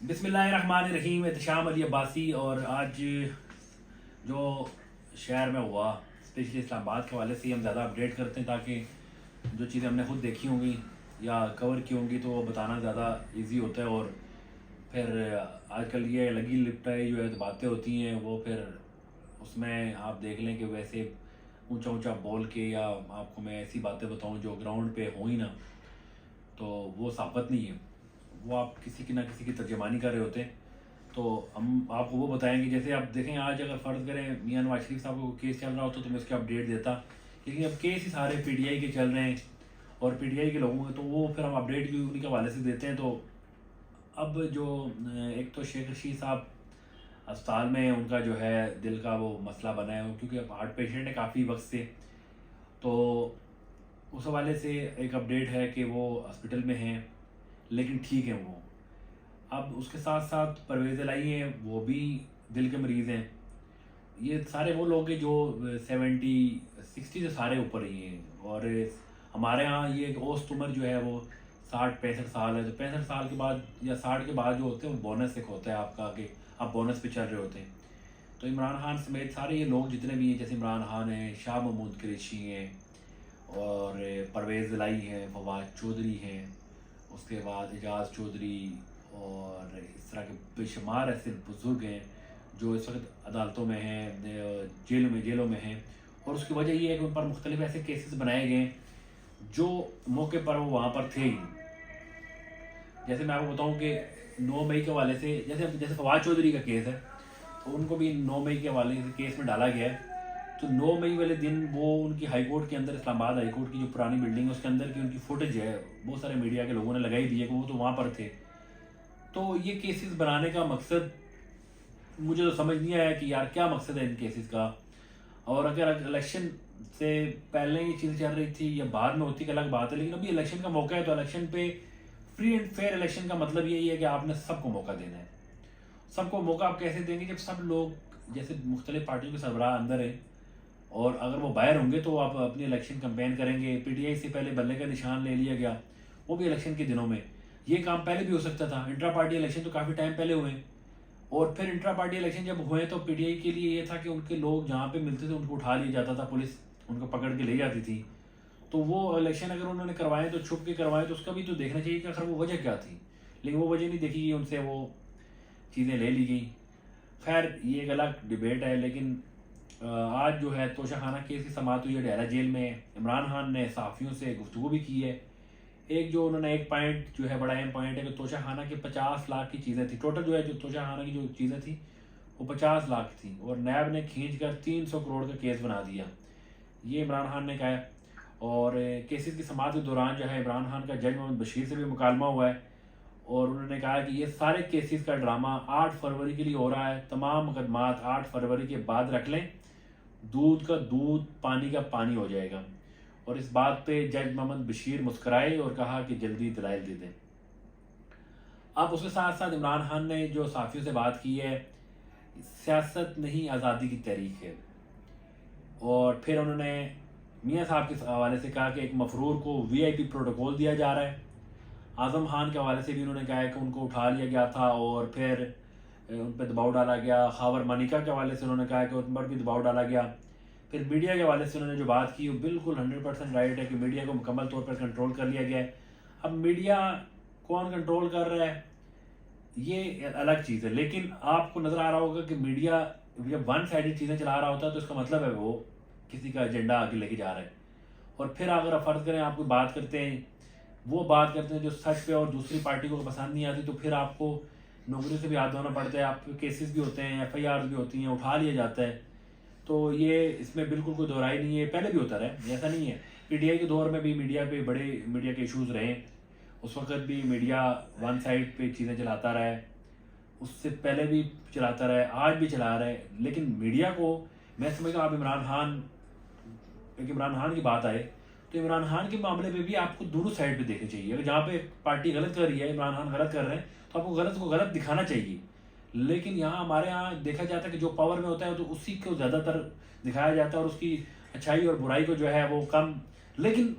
بسم اللہ الرحمن الرحیم، احتشام علی عباسی۔ اور آج جو شہر میں ہوا اسپیشلی اسلام آباد کے حوالے سے ہم زیادہ اپڈیٹ کرتے ہیں تاکہ جو چیزیں ہم نے خود دیکھی ہوں گی یا کور کی ہوں گی تو وہ بتانا زیادہ ایزی ہوتا ہے۔ اور پھر آج کل یہ لگی لپٹائی جو ہے باتیں ہوتی ہیں وہ پھر اس میں آپ دیکھ لیں کہ ویسے اونچا اونچا بول کے یا آپ کو میں ایسی باتیں بتاؤں جو گراؤنڈ پہ ہوں ہی نا تو وہ ثابت نہیں ہے، وہ آپ کسی کی نہ کسی کی ترجمانی کر رہے ہوتے ہیں۔ تو ہم آپ کو وہ بتائیں گے، جیسے آپ دیکھیں آج اگر فرض کریں میاں نواز شریف صاحب کو کیس چل رہا ہوتا تو میں اس کی اپڈیٹ دیتا، لیکن اب کیس ہی سارے پی ٹی آئی کے چل رہے ہیں اور پی ٹی آئی کے لوگوں کے، تو وہ پھر ہم اپڈیٹ بھی انہیں کے حوالے سے دیتے ہیں۔ تو اب جو ایک تو شیخ رشید صاحب اسپتال میں ہیں، ان کا جو ہے دل کا وہ مسئلہ بنا ہے کیونکہ اب ہارٹ پیشنٹ ہے کافی وقت سے، تو اس حوالے سے ایک اپڈیٹ ہے کہ وہ ہاسپٹل میں ہیں لیکن ٹھیک ہیں وہ۔ اب اس کے ساتھ ساتھ پرویز الہی ہیں، وہ بھی دل کے مریض ہیں۔ یہ سارے وہ لوگ ہیں جو 60 سے سارے اوپر ہی ہیں، اور ہمارے ہاں یہ ایک اوسط عمر جو ہے وہ 65 سال ہے، تو 65 سال کے بعد یا 60 کے بعد جو ہوتے ہیں وہ بونس ایک ہوتا ہے آپ کا کہ آپ بونس پہ چل رہے ہوتے ہیں۔ تو عمران خان سمیت سارے یہ لوگ جتنے بھی ہیں، جیسے عمران خان ہیں، شاہ محمود قریشی ہیں، اور پرویز الہی ہیں، فواد چودھری ہیں، اس کے بعد اعجاز چودھری، اور اس طرح کے بے شمار ایسے بزرگ ہیں جو اس وقت عدالتوں میں ہیں، جیلوں میں ہیں۔ اور اس کی وجہ یہ ہے کہ ان پر مختلف ایسے کیسز بنائے گئے ہیں جو موقع پر وہ وہاں پر تھے ہی۔ جیسے میں آپ کو بتاؤں کہ 9 مئی کے حوالے سے جیسے فواد چودھری کا کیس ہے تو ان کو بھی 9 مئی کے حوالے سے کیس میں ڈالا گیا ہے۔ تو 9 مئی والے دن وہ ان کی ہائی کورٹ کے اندر، اسلام آباد ہائی کورٹ کی جو پرانی بلڈنگ ہے اس کے اندر کی ان کی فوٹیج ہے، بہت سارے میڈیا کے لوگوں نے لگائی دی ہے کہ وہ تو وہاں پر تھے۔ تو یہ کیسز بنانے کا مقصد مجھے تو سمجھ نہیں آیا کہ یار کیا مقصد ہے ان کیسز کا۔ اور اگر الیکشن سے پہلے یہ چیز چل رہی تھی یا بعد میں ہوتی کہ الگ بات ہے، لیکن ابھی الیکشن کا موقع ہے تو الیکشن پہ فری اینڈ فیئر الیکشن کا مطلب یہی ہے کہ آپ نے سب کو موقع دینا ہے۔ سب کو موقع آپ کیسے دیں گے؟ جب سب لوگ جیسے مختلف پارٹیوں کے سربراہ اندر ہیں اور اگر وہ باہر ہوں گے تو آپ اپنی الیکشن کمپین کریں گے۔ پی ٹی آئی سے پہلے بلے کا نشان لے لیا گیا، وہ بھی الیکشن کے دنوں میں، یہ کام پہلے بھی ہو سکتا تھا۔ انٹرا پارٹی الیکشن تو کافی ٹائم پہلے ہوئے، اور پھر انٹرا پارٹی الیکشن جب ہوئے تو پی ٹی آئی کے لیے یہ تھا کہ ان کے لوگ جہاں پہ ملتے تھے ان کو اٹھا لیا جاتا تھا، پولیس ان کو پکڑ کے لے جاتی تھی۔ تو وہ الیکشن اگر انہوں نے کروائے تو چھپ کے کروائے تو اس کا بھی تو دیکھنا چاہیے کہ آخر وہ وجہ کیا تھی، لیکن وہ وجہ نہیں دیکھی گئی، ان سے وہ چیزیں لے لی گئیں۔ خیر یہ ایک الگ ڈیبیٹ ہے، لیکن آج جو ہے توشہ خانہ کیس کی سماعت ہوئی ہے ڈیرہ جیل میں۔ عمران خان نے صحافیوں سے گفتگو بھی کی ہے۔ ایک جو انہوں نے ایک پوائنٹ جو ہے بڑا اہم پوائنٹ ہے کہ توشہ خانہ کے 50 لاکھ کی چیزیں تھیں، ٹوٹل جو ہے جو توشہ خانہ کی جو چیزیں تھیں وہ 50 لاکھ تھیں، اور نیب نے کھینچ کر 300 کروڑ کا کیس بنا دیا، یہ عمران خان نے کہا ہے۔ اور کیسز کی سماعت کے دوران جو ہے عمران خان کا جج محمد بشیر سے بھی مکالمہ ہوا ہے، اور انہوں نے کہا کہ یہ سارے کیسز کا ڈرامہ 8 فروری کے لیے ہو رہا ہے، تمام مقدمات 8 فروری کے بعد رکھ لیں، دودھ کا دودھ پانی کا پانی ہو جائے گا۔ اور اس بات پہ جج محمد بشیر مسکرائے اور کہا کہ جلدی دلائل دے دیں۔ اب اس کے ساتھ ساتھ عمران خان نے جو صحافیوں سے بات کی ہے، سیاست نہیں آزادی کی تحریک ہے، اور پھر انہوں نے میاں صاحب کے حوالے سے کہا کہ ایک مفرور کو وی آئی پی پروٹوکول دیا جا رہا ہے۔ اعظم خان کے حوالے سے بھی انہوں نے کہا ہے کہ ان کو اٹھا لیا گیا تھا اور پھر ان پہ دباؤ ڈالا گیا۔ خاور مانیکا کے حوالے سے انہوں نے کہا کہ ان پر بھی دباؤ ڈالا گیا۔ پھر میڈیا کے حوالے سے انہوں نے جو بات کی وہ بالکل 100% رائٹ ہے کہ میڈیا کو مکمل طور پر کنٹرول کر لیا گیا ہے۔ اب میڈیا کون کنٹرول کر رہا ہے یہ الگ چیز ہے، لیکن آپ کو نظر آ رہا ہوگا کہ میڈیا جب ون سائیڈڈ چیزیں چلا رہا ہوتا ہے تو اس کا مطلب ہے وہ کسی کا ایجنڈا آگے لے کے جا رہا ہے۔ اور پھر اگر آپ فرض کریں آپ کو بات کرتے ہیں، وہ بات کرتے ہیں جو سچ پہ اور دوسری پارٹی کو پسند نہیں آتی، تو پھر آپ کو نوکری سے بھی ہاتھ دھونا پڑتا ہے، آپ کے کیسز بھی ہوتے ہیں، ایف آئی آرز بھی ہوتی ہیں، اٹھا لیا جاتا ہے۔ تو یہ اس میں بالکل کوئی دہرائی نہیں ہے، پہلے بھی ہوتا رہا ہے، ایسا نہیں ہے۔ پی ٹی آئی کے دور میں بھی میڈیا پہ بڑے میڈیا کے ایشوز رہے، اس وقت بھی میڈیا ون سائڈ پہ چیزیں چلاتا رہا ہے، اس سے پہلے بھی چلاتا رہا ہے، آج بھی چلا رہا ہے۔ لیکن میڈیا کو میں سمجھتا ہوں آپ عمران خان کی بات آئے تو عمران خان کے معاملے میں بھی آپ کو دونوں سائڈ پہ دیکھنا چاہیے۔ اگر جہاں پہ پارٹی غلط کر رہی ہے، عمران خان غلط کر رہے ہیں، تو آپ کو غلط کو غلط دکھانا چاہیے۔ لیکن یہاں ہمارے یہاں دیکھا جاتا ہے کہ جو پاور میں ہوتا ہے تو اسی کو زیادہ تر دکھایا جاتا ہے، اور اس کی اچھائی اور برائی کو جو ہے وہ کم۔ لیکن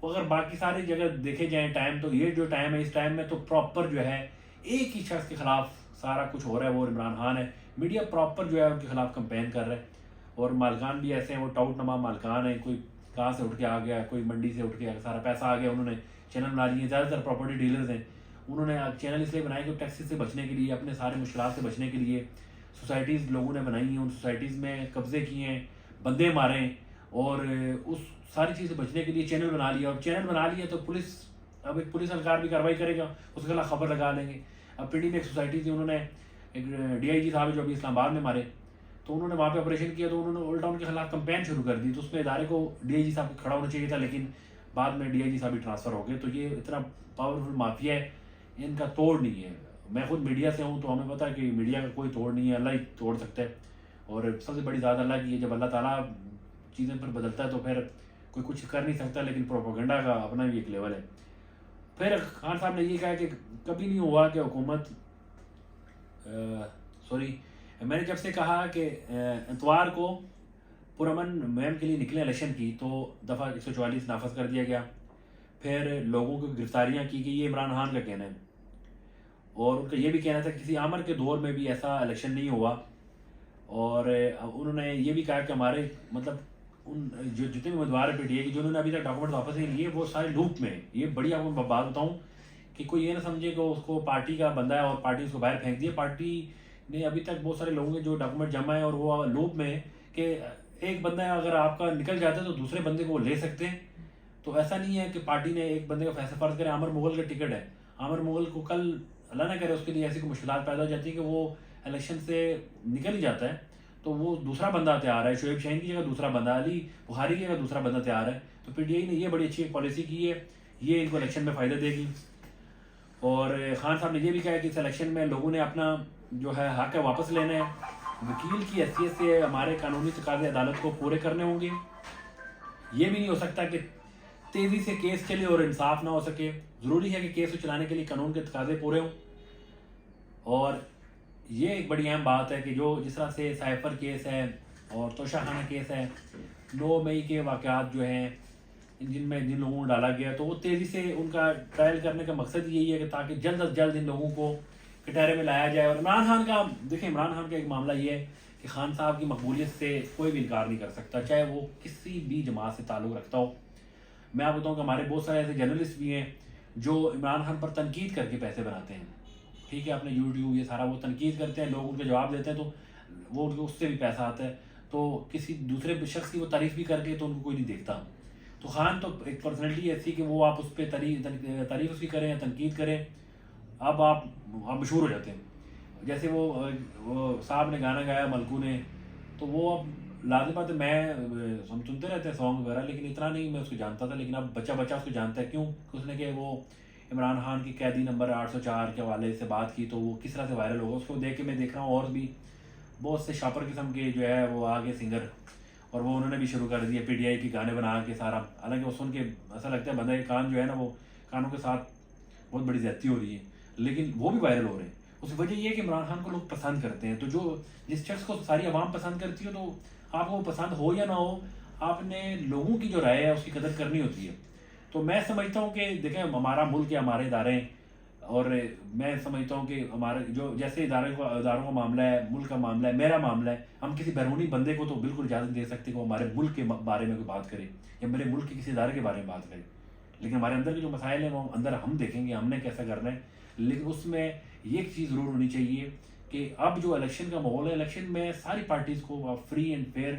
اگر باقی ساری جگہ دیکھے جائیں ٹائم، تو یہ جو ٹائم ہے اس ٹائم میں تو پراپر جو ہے ایک ہی شخص کے خلاف سارا کچھ ہو رہا ہے، وہ عمران خان ہے. میڈیا پراپر جو ہے ان کے خلاف کمپین کر رہا ہے، اور مالکان بھی ایسے ہیں، وہ ٹاؤٹ نما مالکان ہیں. کوئی کہاں سے اٹھ کے آ گیا، کوئی منڈی سے اٹھ کے سارا پیسہ آ گیا، انہوں نے چینل بنا لیے. زیادہ تر پراپرٹی ڈیلرز ہیں، انہوں نے چینل اس لیے بنائے کہ ٹیکسز سے بچنے کے لیے، اپنے سارے مشکلات سے بچنے کے لیے سوسائٹیز لوگوں نے بنائی ہیں، ان سوسائٹیز میں قبضے کیے ہیں، بندے مارے ہیں، اور اس ساری چیز سے بچنے کے لیے چینل بنا لیا. اور چینل بنا لیا تو پولیس، اب ایک پولیس اہلکار بھی کارروائی کرے گا، اس کے خلاف خبر لگا لیں گے. اب پنڈی میں ایک سوسائٹی تھی، انہوں نے ایک ڈی آئی جی صاحب جو ابھی اسلام آباد میں مارے، تو انہوں نے وہاں پہ آپریشن کیا، تو انہوں نے الٹا ان کے خلاف کمپین شروع کر دی. تو اس میں ادارے کو ڈی آئی جی صاحب کو کھڑا ہونا چاہیے تھا، لیکن بعد میں ڈی آئی جی صاحب بھی ٹرانسفر ہو گئے. تو یہ اتنا پاورفل مافیا ہے، ان کا توڑ نہیں ہے. میں خود میڈیا سے ہوں تو ہمیں پتہ ہے کہ میڈیا کا کوئی توڑ نہیں ہے، اللہ ہی توڑ سکتا ہے. اور سب سے بڑی ذات اللہ کی ہے، جب اللہ تعالیٰ چیزیں پر بدلتا ہے تو پھر کوئی کچھ کر نہیں سکتا. لیکن پروپیگنڈا کا اپنا بھی ایک لیول ہے. پھر خان صاحب نے یہ کہا کہ کبھی نہیں ہوا کہ حکومت میں نے جب سے کہا کہ اتوار کو پرامن مہم کے لیے نکلے الیکشن کی، تو دفعہ 144 نافذ کر دیا گیا. پھر لوگوں کی گرفتاریاں کی گئی، یہ عمران خان کا کہنا ہے. اور ان کا یہ بھی کہنا تھا کہ کسی آمر کے دور میں بھی ایسا الیکشن نہیں ہوا. اور انہوں نے یہ بھی کہا کہ ہمارے مطلب ان جو جتنے بھی امیدوار پی ٹی آئی کی جنہوں نے ابھی تک ڈاکومنٹ واپس نہیں لیے، وہ سارے لوپ میں ہیں. یہ بڑی آپ کو بات بتاؤں کہ کوئی یہ نہ سمجھے کہ اس کو پارٹی کا بندہ ہے اور پارٹی اس کو باہر پھینک دیا. پارٹی نے ابھی تک بہت سارے لوگوں کے جو ڈاکومنٹ جمع ہیں اور وہ لوپ میں ہے کہ ایک بندہ اگر آپ کا نکل جاتا ہے تو دوسرے بندے کو وہ لے سکتے ہیں. تو ایسا نہیں ہے کہ پارٹی نے ایک بندے کا فیصلہ فرض کرے. عامر مغل کا ٹکٹ ہے، عامر مغل کو کل اللہ نہ کرے اس کے لیے ایسی کوئی مشکلات پیدا ہو جاتی ہے کہ وہ الیکشن سے نکل ہی جاتا ہے، تو وہ دوسرا بندہ تیار ہے. شعیب شاہین کی جگہ دوسرا بندہ، علی بخاری کی جگہ دوسرا بندہ تیار ہے. تو پی ٹی آئی نے یہ بڑی اچھی پالیسی کی ہے، یہ ان کو الیکشن میں فائدہ دے گی. اور خان صاحب نے یہ بھی کہا کہ اس الیکشن میں لوگوں نے اپنا جو ہے حق ہے واپس لینا ہے. وکیل کی حیثیت سے ہمارے قانونی تقاضے عدالت کو پورے کرنے ہوں گے. یہ بھی نہیں ہو سکتا کہ تیزی سے کیس چلے اور انصاف نہ ہو سکے. ضروری ہے کہ کیس کو چلانے کے لیے قانون کے تقاضے پورے ہوں. اور یہ ایک بڑی اہم بات ہے کہ جو جس طرح سے سائفر کیس ہے اور توشہ خانہ کیس ہے، 9 مئی کے واقعات جو ہیں جن لوگوں کو ڈالا گیا، تو وہ تیزی سے ان کا ٹرائل کرنے کا مقصد یہی ہے کہ تاکہ جلد از جلد ان لوگوں کو کٹہرے میں لایا جائے. اور عمران خان کا دیکھیں، عمران خان کا ایک معاملہ یہ ہے کہ خان صاحب کی مقبولیت سے کوئی بھی انکار نہیں کر سکتا، چاہے وہ کسی بھی جماعت سے تعلق رکھتا ہو. میں آپ بتاؤں کہ ہمارے بہت سارے ایسے جرنلسٹ بھی ہیں جو عمران خان پر تنقید کر کے پیسے بناتے ہیں. ٹھیک ہے، اپنے یوٹیوب یہ سارا وہ تنقید کرتے ہیں، لوگ ان کے جواب دیتے ہیں، تو وہ اس سے بھی پیسہ آتا ہے. تو کسی دوسرے شخص کی وہ تعریف بھی کر کے تو ان کو کوئی نہیں دیکھتا. تو خان تو ایک پرسنالٹی ایسی کہ وہ آپ اس پہ تعریف اس کی کریں یا تنقید کریں، اب آپ مشہور ہو جاتے ہیں. جیسے وہ صاحب نے گانا گایا ملکو نے، تو وہ اب لازم بات ہے، ہم سنتے رہتے ہیں سانگ وغیرہ، لیکن اتنا نہیں میں اس کو جانتا تھا. لیکن اب بچہ اس کو جانتا ہے. کیوں؟ اس نے کہ وہ عمران خان کی قیدی نمبر 804 کے حوالے سے بات کی، تو وہ کس طرح سے وائرل ہوگا. اس کو دیکھ کے میں دیکھ رہا ہوں اور بھی بہت سے شاپر قسم کے جو ہے وہ آگے سنگر، اور وہ انہوں نے بھی شروع کر دیا پی ٹی آئی کی گانے بنا کے سارا. حالانکہ وہ سن کے ایسا لگتا ہے بندہ کے کان جو ہے نا، وہ کانوں کے ساتھ بہت بڑی زیادتی ہو رہی ہے، لیکن وہ بھی وائرل ہو رہے ہیں. اس وجہ یہ ہے کہ عمران خان کو لوگ پسند کرتے ہیں. تو جس شخص کو ساری عوام پسند کرتی ہے، تو آپ کو پسند ہو یا نہ ہو، آپ نے لوگوں کی جو رائے ہے اس کی قدر کرنی ہوتی ہے. تو میں سمجھتا ہوں کہ دیکھیں، ہمارا ملک ہے، ہمارے ادارے ہیں، اور میں سمجھتا ہوں کہ ہمارے جو جیسے اداروں کا معاملہ ہے، ملک کا معاملہ ہے، میرا معاملہ ہے، ہم کسی بیرونی بندے کو تو بالکل اجازت دے سکتے کہ وہ ہمارے ملک کے بارے میں کوئی بات کرے یا میرے ملک کے کسی ادارے کے بارے میں بات کرے. لیکن ہمارے اندر کے جو مسائل ہیں وہ اندر ہم دیکھیں گے ہم نے کیسا کرنا ہے. لیکن اس میں ایک چیز ضرور ہونی چاہیے کہ اب جو الیکشن کا ماحول ہے، الیکشن میں ساری پارٹیز کو آپ فری اینڈ فیئر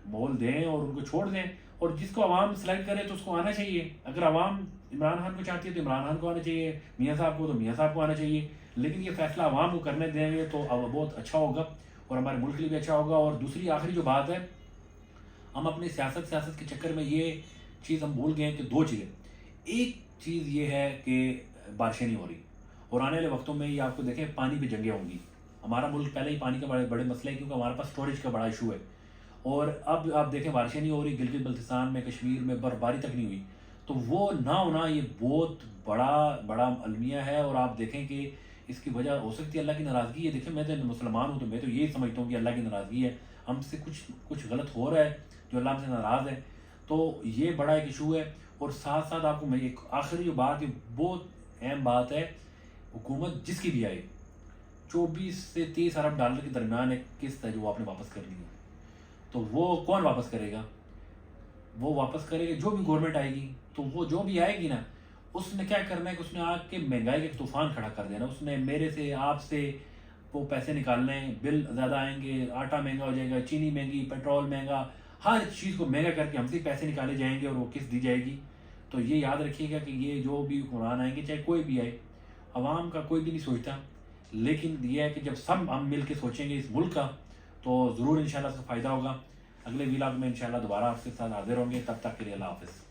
ماحول دیں اور ان کو چھوڑ دیں. اور جس کو عوام سلیکٹ کرے تو اس کو آنا چاہیے. اگر عوام عمران خان کو چاہتی ہے تو عمران خان کو آنا چاہیے، میاں صاحب کو تو میاں صاحب کو آنا چاہیے. لیکن یہ فیصلہ عوام کو کرنے دیں گے تو اب بہت اچھا ہوگا اور ہمارے ملک کے لیے بھی اچھا ہوگا. اور دوسری آخری جو بات ہے، ہم اپنی سیاست کے چکر میں یہ چیز ہم بھول گئے ہیں کہ 2 چیزیں. ایک چیز یہ ہے کہ بارشیں نہیں ہو رہی، اور آنے والے وقتوں میں یہ آپ کو دیکھیں پانی پہ جنگیں ہوں گی. ہمارا ملک پہلے ہی پانی کا بڑے مسئلہ ہے، کیونکہ ہمارے پاس اسٹوریج کا بڑا ایشو ہے. اور اب آپ دیکھیں بارشیں نہیں ہو رہی، گلگت بلتستان میں، کشمیر میں برفباری تک نہیں ہوئی. تو وہ نہ ہونا یہ بہت بڑا المیہ ہے. اور آپ دیکھیں کہ اس کی وجہ ہو سکتی ہے اللہ کی ناراضگی ہے. دیکھیں میں تو مسلمان ہوں، تو میں تو یہی سمجھتا ہوں کہ اللہ کی ناراضگی ہے، ہم سے کچھ غلط ہو رہا ہے جو اللہ ہم سے ناراض ہے. تو یہ بڑا ایک ایشو ہے. اور ساتھ ساتھ آپ کو میں ایک آخری جو بات ہے، بہت اہم بات ہے، حکومت جس کی بھی آئے 24 سے 30 ارب ڈالر کے درمیان ایک قسط ہے جو آپ نے واپس کرنی ہے. تو وہ کون واپس کرے گا؟ وہ واپس کرے گا جو بھی گورنمنٹ آئے گی. تو وہ جو بھی آئے گی نا, اس نے کیا کرنا ہے کہ اس نے آ کے مہنگائی کا ایک طوفان کھڑا کر دینا. اس نے میرے سے آپ سے وہ پیسے نکالنے ہیں, بل زیادہ آئیں گے, آٹا مہنگا ہو جائے گا, چینی مہنگی, پیٹرول مہنگا, ہر چیز کو مہنگا کر کے ہم سے پیسے نکالے جائیں گے اور وہ قسط دی جائے گی. تو یہ یاد رکھیے گا کہ یہ جو بھی حکمران آئیں گے, چاہے کوئی بھی آئے, عوام کا کوئی بھی نہیں سوچتا, لیکن یہ ہے کہ جب سب ہم مل کے سوچیں گے اس ملک کا تو ضرور انشاءاللہ اس کا فائدہ ہوگا. اگلے ویلاگ میں انشاءاللہ دوبارہ آپ کے ساتھ حاضر ہوں گے. تب تک کے لیے اللہ حافظ.